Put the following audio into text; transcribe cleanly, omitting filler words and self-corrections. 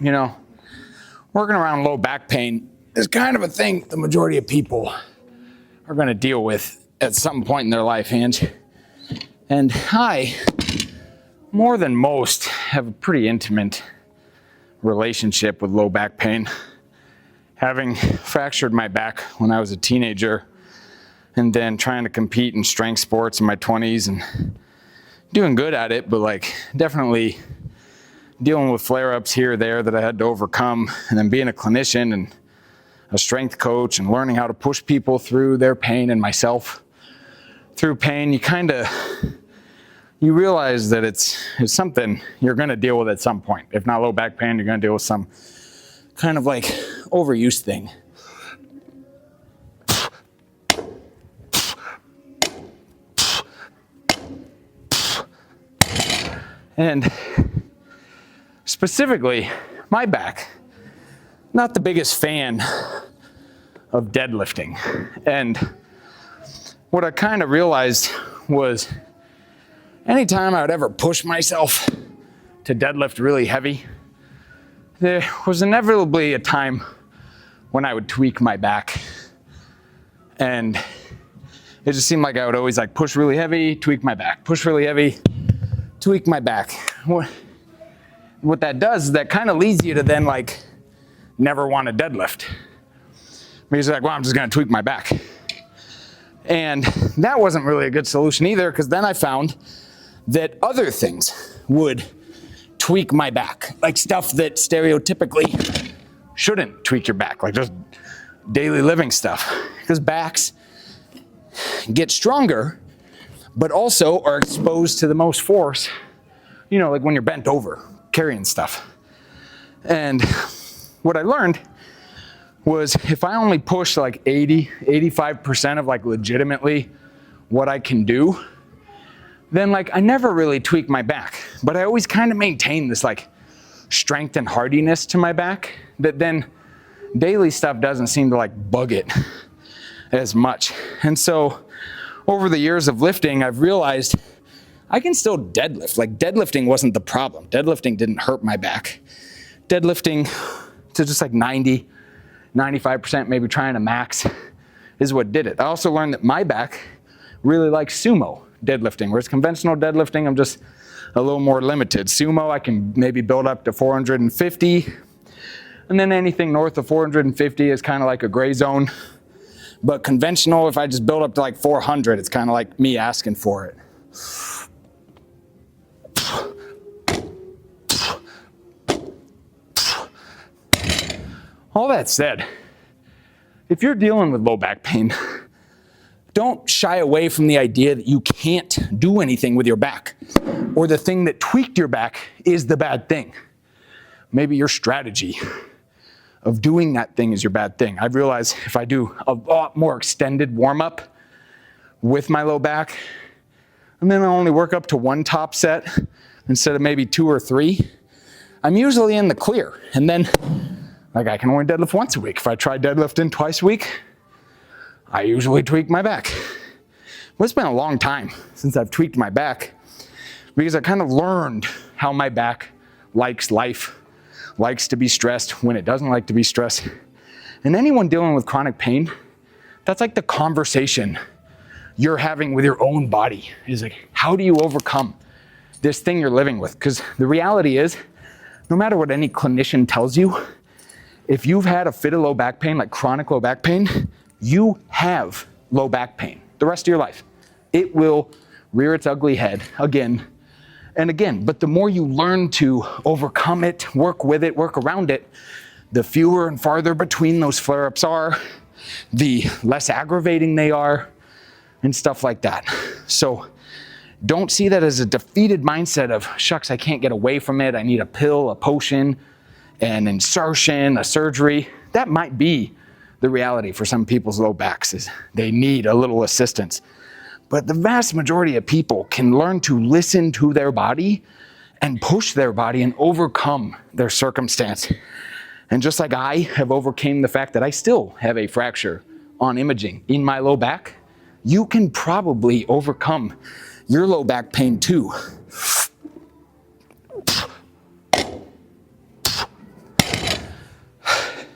you know, working around low back pain is kind of a thing the majority of people are going to deal with at some point in their life, Ange. And I, more than most, have a pretty intimate relationship with low back pain. Having fractured my back when I was a teenager and then trying to compete in strength sports in my 20s and doing good at it, but like definitely dealing with flare-ups here or there that I had to overcome, and then being a clinician and a strength coach and learning how to push people through their pain and myself through pain, you realize that it's something you're going to deal with at some point. If not low back pain, you're going to deal with some kind of like overuse thing. And specifically, my back, not the biggest fan of deadlifting. And what I kind of realized was anytime I would ever push myself to deadlift really heavy, there was inevitably a time when I would tweak my back. And it just seemed like I would always like push really heavy, tweak my back, push really heavy, tweak my back. What that does is that kind of leads you to then like never want to deadlift. Because you're like, well, I'm just going to tweak my back. And that wasn't really a good solution either, because then I found that other things would tweak my back, like stuff that stereotypically shouldn't tweak your back, like just daily living stuff. Because backs get stronger, but also are exposed to the most force, you know, like when you're bent over, carrying stuff. And what I learned was if I only push like 85% of like legitimately what I can do, then like I never really tweak my back, but I always kind of maintain this like strength and hardiness to my back that then daily stuff doesn't seem to like bug it as much. And so over the years of lifting, I've realized I can still deadlift. Like deadlifting wasn't the problem. Deadlifting didn't hurt my back. Deadlifting to just like 90, 95%, maybe trying to max, is what did it. I also learned that my back really likes sumo deadlifting, whereas conventional deadlifting, I'm just a little more limited. Sumo, I can maybe build up to 450, and then anything north of 450 is kind of like a gray zone. But conventional, if I just build up to like 400, it's kind of like me asking for it. All that said, if you're dealing with low back pain, don't shy away from the idea that you can't do anything with your back, or the thing that tweaked your back is the bad thing. Maybe your strategy of doing that thing is your bad thing. I've realized if I do a lot more extended warm-up with my low back, and then I only work up to one top set instead of maybe 2 or 3, I'm usually in the clear. And then like I can only deadlift once a week. If I try deadlifting twice a week, I usually tweak my back. Well, it's been a long time since I've tweaked my back because I kind of learned how my back likes life, likes to be stressed when it doesn't like to be stressed. And anyone dealing with chronic pain, that's like the conversation you're having with your own body is like, how do you overcome this thing you're living with? Because the reality is, no matter what any clinician tells you, if you've had a fit of low back pain, like chronic low back pain, you have low back pain the rest of your life. It will rear its ugly head again and again. But the more you learn to overcome it, work with it, work around it, the fewer and farther between those flare-ups are, the less aggravating they are, and stuff like that. So don't see that as a defeated mindset of, shucks, I can't get away from it. I need a pill, a potion, an insertion, a surgery. That might be the reality for some people's low backs, is they need a little assistance. But the vast majority of people can learn to listen to their body and push their body and overcome their circumstance. And just like I have overcame the fact that I still have a fracture on imaging in my low back, you can probably overcome your low back pain too.